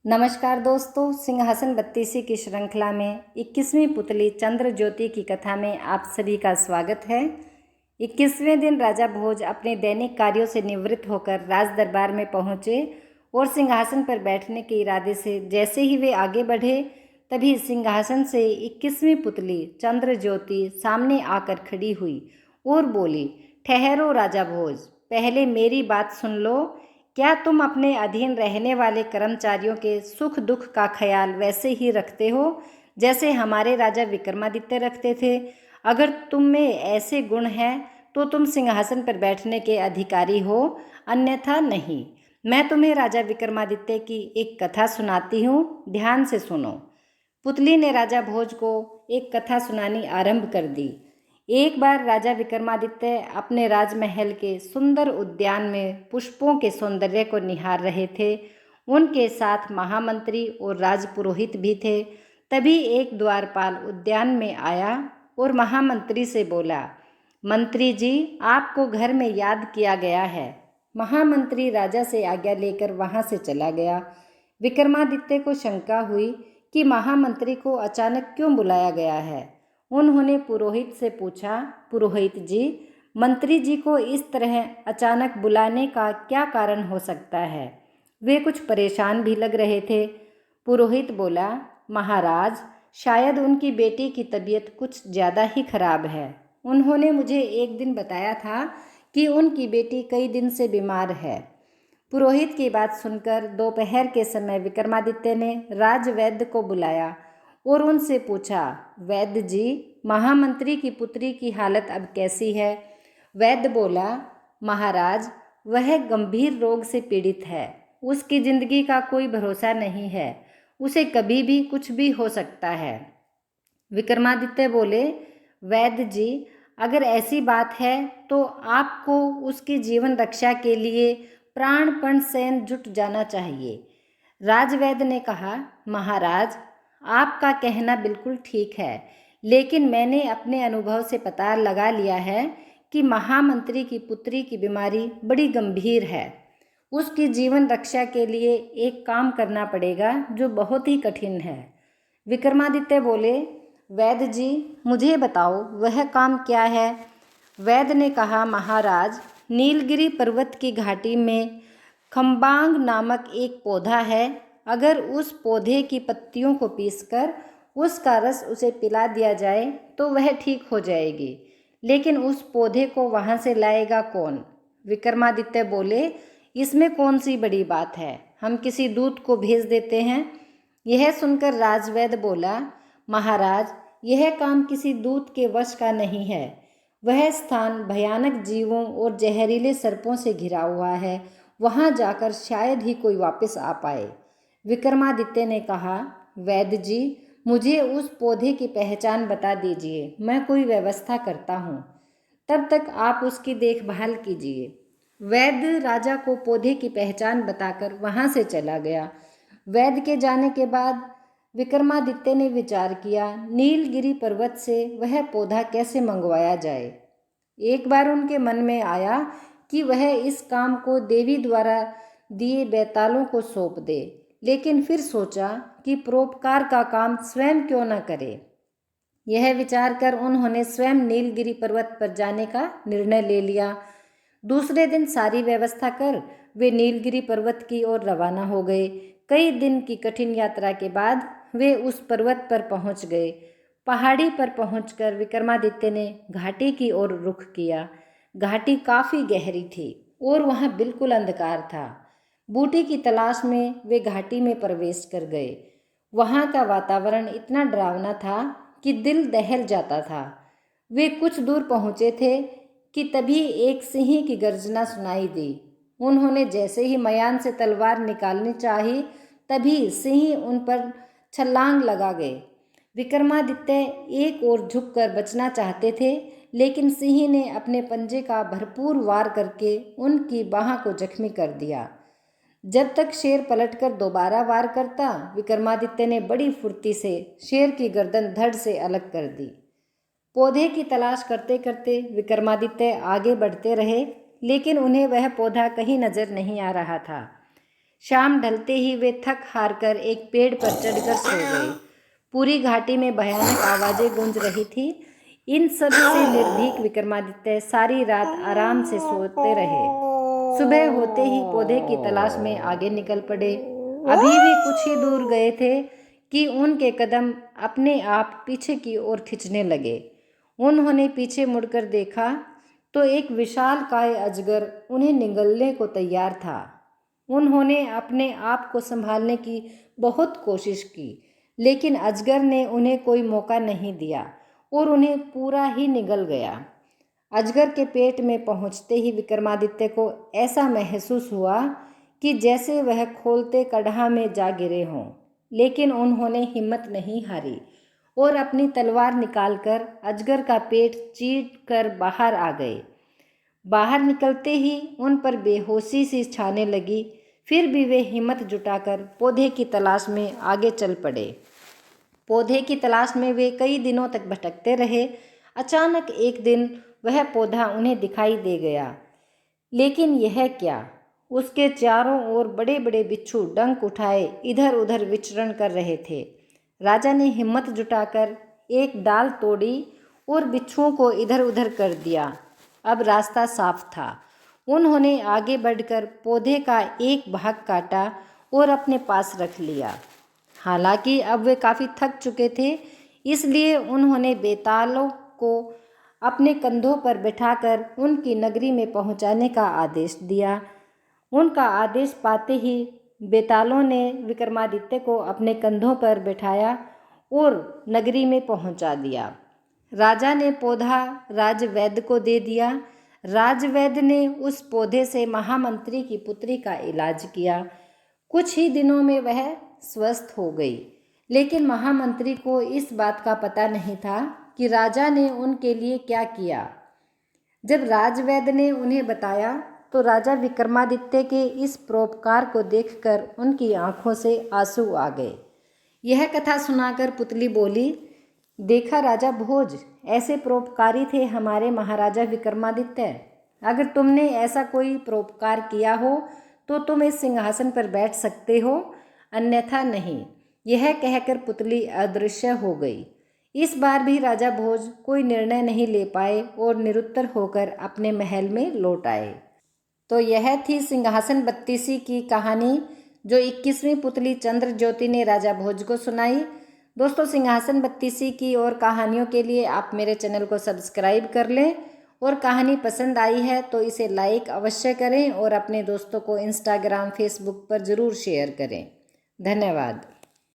नमस्कार दोस्तों, सिंहासन बत्तीसी की श्रृंखला में 21वीं पुतली चंद्र ज्योति की कथा में आप सभी का स्वागत है। 21वें दिन राजा भोज अपने दैनिक कार्यों से निवृत्त होकर राज दरबार में पहुँचे और सिंहासन पर बैठने के इरादे से जैसे ही वे आगे बढ़े तभी सिंहासन से 21वीं पुतली चंद्र ज्योति सामने आकर खड़ी हुई और बोली, ठहरो राजा भोज, पहले मेरी बात सुन लो। क्या तुम अपने अधीन रहने वाले कर्मचारियों के सुख दुख का ख्याल वैसे ही रखते हो जैसे हमारे राजा विक्रमादित्य रखते थे? अगर तुम में ऐसे गुण हैं तो तुम सिंहासन पर बैठने के अधिकारी हो, अन्यथा नहीं। मैं तुम्हें राजा विक्रमादित्य की एक कथा सुनाती हूँ, ध्यान से सुनो। पुतली ने राजा भोज को एक कथा सुनानी आरंभ कर दी। एक बार राजा विक्रमादित्य अपने राजमहल के सुंदर उद्यान में पुष्पों के सौंदर्य को निहार रहे थे। उनके साथ महामंत्री और राजपुरोहित भी थे। तभी एक द्वारपाल उद्यान में आया और महामंत्री से बोला, मंत्री जी, आपको घर में याद किया गया है। महामंत्री राजा से आज्ञा लेकर वहां से चला गया। विक्रमादित्य को शंका हुई कि महामंत्री को अचानक क्यों बुलाया गया है। उन्होंने पुरोहित से पूछा, पुरोहित जी, मंत्री जी को इस तरह अचानक बुलाने का क्या कारण हो सकता है? वे कुछ परेशान भी लग रहे थे। पुरोहित बोला, महाराज, शायद उनकी बेटी की तबीयत कुछ ज़्यादा ही खराब है। उन्होंने मुझे एक दिन बताया था कि उनकी बेटी कई दिन से बीमार है। पुरोहित की बात सुनकर दोपहर के समय विक्रमादित्य ने राजवैद्य को बुलाया और उनसे पूछा, वैद्य जी, महामंत्री की पुत्री की हालत अब कैसी है? वैद्य बोला, महाराज, वह गंभीर रोग से पीड़ित है। उसकी जिंदगी का कोई भरोसा नहीं है। उसे कभी भी कुछ भी हो सकता है। विक्रमादित्य बोले, वैद्य जी, अगर ऐसी बात है तो आपको उसकी जीवन रक्षा के लिए प्राणपण सैन जुट जाना चाहिए। राजवैद्य ने कहा, महाराज, आपका कहना बिल्कुल ठीक है, लेकिन मैंने अपने अनुभव से पता लगा लिया है कि महामंत्री की पुत्री की बीमारी बड़ी गंभीर है। उसकी जीवन रक्षा के लिए एक काम करना पड़ेगा जो बहुत ही कठिन है। विक्रमादित्य बोले, वैद्य जी, मुझे बताओ वह काम क्या है? वैद्य ने कहा, महाराज, नीलगिरी पर्वत की घाटी में खम्बांग नामक एक पौधा है। अगर उस पौधे की पत्तियों को पीसकर उसका रस उसे पिला दिया जाए तो वह ठीक हो जाएगी, लेकिन उस पौधे को वहाँ से लाएगा कौन? विक्रमादित्य बोले, इसमें कौन सी बड़ी बात है, हम किसी दूत को भेज देते हैं। यह सुनकर राजवैद्य बोला, महाराज, यह काम किसी दूत के वश का नहीं है। वह स्थान भयानक जीवों और जहरीले सर्पों से घिरा हुआ है। वहाँ जाकर शायद ही कोई वापस आ पाए। विक्रमादित्य ने कहा, वैद्य जी, मुझे उस पौधे की पहचान बता दीजिए, मैं कोई व्यवस्था करता हूँ। तब तक आप उसकी देखभाल कीजिए। वैद्य राजा को पौधे की पहचान बताकर वहाँ से चला गया। वैद्य के जाने के बाद विक्रमादित्य ने विचार किया, नीलगिरी पर्वत से वह पौधा कैसे मंगवाया जाए। एक बार उनके मन में आया कि वह इस काम को देवी द्वारा दिए बेतालों को सौंप दे, लेकिन फिर सोचा कि परोपकार का काम स्वयं क्यों न करे। यह विचार कर उन्होंने स्वयं नीलगिरी पर्वत पर जाने का निर्णय ले लिया। दूसरे दिन सारी व्यवस्था कर वे नीलगिरी पर्वत की ओर रवाना हो गए। कई दिन की कठिन यात्रा के बाद वे उस पर्वत पर पहुंच गए। पहाड़ी पर पहुंचकर विक्रमादित्य ने घाटी की ओर रुख किया। घाटी काफ़ी गहरी थी और वहाँ बिल्कुल अंधकार था। बूटी की तलाश में वे घाटी में प्रवेश कर गए। वहाँ का वातावरण इतना डरावना था कि दिल दहल जाता था। वे कुछ दूर पहुँचे थे कि तभी एक सिंह की गर्जना सुनाई दी। उन्होंने जैसे ही मयान से तलवार निकालनी चाही, तभी सिंह उन पर छलांग लगा गए। विक्रमादित्य एक ओर झुककर बचना चाहते थे, लेकिन सिंह ने अपने पंजे का भरपूर वार करके उनकी बाह को जख्मी कर दिया। जब तक शेर पलटकर दोबारा वार करता, विक्रमादित्य ने बड़ी फुर्ती से शेर की गर्दन धड़ से अलग कर दी। पौधे की तलाश करते करते विक्रमादित्य आगे बढ़ते रहे, लेकिन उन्हें वह पौधा कहीं नजर नहीं आ रहा था। शाम ढलते ही वे थक हार कर एक पेड़ पर चढ़कर सो गए। पूरी घाटी में भयानक आवाज़ें गूंज रही थी। इन सब से निर्भीक विक्रमादित्य सारी रात आराम से सोते रहे। सुबह होते ही पौधे की तलाश में आगे निकल पड़े। अभी भी कुछ ही दूर गए थे कि उनके कदम अपने आप पीछे की ओर खिंचने लगे। उन्होंने पीछे मुड़कर देखा तो एक विशालकाय अजगर उन्हें निगलने को तैयार था। उन्होंने अपने आप को संभालने की बहुत कोशिश की, लेकिन अजगर ने उन्हें कोई मौका नहीं दिया और उन्हें पूरा ही निगल गया। अजगर के पेट में पहुंचते ही विक्रमादित्य को ऐसा महसूस हुआ कि जैसे वह खोलते कड़हा में जा गिरे हों, लेकिन उन्होंने हिम्मत नहीं हारी और अपनी तलवार निकालकर अजगर का पेट चीर कर बाहर आ गए। बाहर निकलते ही उन पर बेहोशी सी छाने लगी। फिर भी वे हिम्मत जुटाकर पौधे की तलाश में आगे चल पड़े। पौधे की तलाश में वे कई दिनों तक भटकते रहे। अचानक एक दिन वह पौधा उन्हें दिखाई दे गया। लेकिन यह क्या, उसके चारों ओर बड़े बड़े बिच्छू डंक उठाए इधर उधर विचरण कर रहे थे। राजा ने हिम्मत जुटाकर एक डाल तोड़ी और बिच्छुओं को इधर उधर कर दिया। अब रास्ता साफ था। उन्होंने आगे बढ़कर पौधे का एक भाग काटा और अपने पास रख लिया। हालांकि अब वे काफ़ी थक चुके थे, इसलिए उन्होंने बेतालों को अपने कंधों पर बिठाकर उनकी नगरी में पहुंचाने का आदेश दिया। उनका आदेश पाते ही बेतालों ने विक्रमादित्य को अपने कंधों पर बिठाया और नगरी में पहुंचा दिया। राजा ने पौधा राजवैद्य को दे दिया। राजवैद्य ने उस पौधे से महामंत्री की पुत्री का इलाज किया। कुछ ही दिनों में वह स्वस्थ हो गई, लेकिन महामंत्री को इस बात का पता नहीं था कि राजा ने उनके लिए क्या किया। जब राजवैद्य ने उन्हें बताया तो राजा विक्रमादित्य के इस परोपकार को देखकर उनकी आंखों से आंसू आ गए। यह कथा सुनाकर पुतली बोली, देखा राजा भोज, ऐसे परोपकारी थे हमारे महाराजा विक्रमादित्य। अगर तुमने ऐसा कोई परोपकार किया हो तो तुम इस सिंहासन पर बैठ सकते हो, अन्यथा नहीं। यह कहकर पुतली अदृश्य हो गई। इस बार भी राजा भोज कोई निर्णय नहीं ले पाए और निरुत्तर होकर अपने महल में लौट आए। तो यह थी सिंहासन बत्तीसी की कहानी, जो 21वीं पुतली चंद्र ज्योति ने राजा भोज को सुनाई। दोस्तों, सिंहासन बत्तीसी की और कहानियों के लिए आप मेरे चैनल को सब्सक्राइब कर लें, और कहानी पसंद आई है तो इसे लाइक अवश्य करें और अपने दोस्तों को इंस्टाग्राम, फेसबुक पर ज़रूर शेयर करें। धन्यवाद।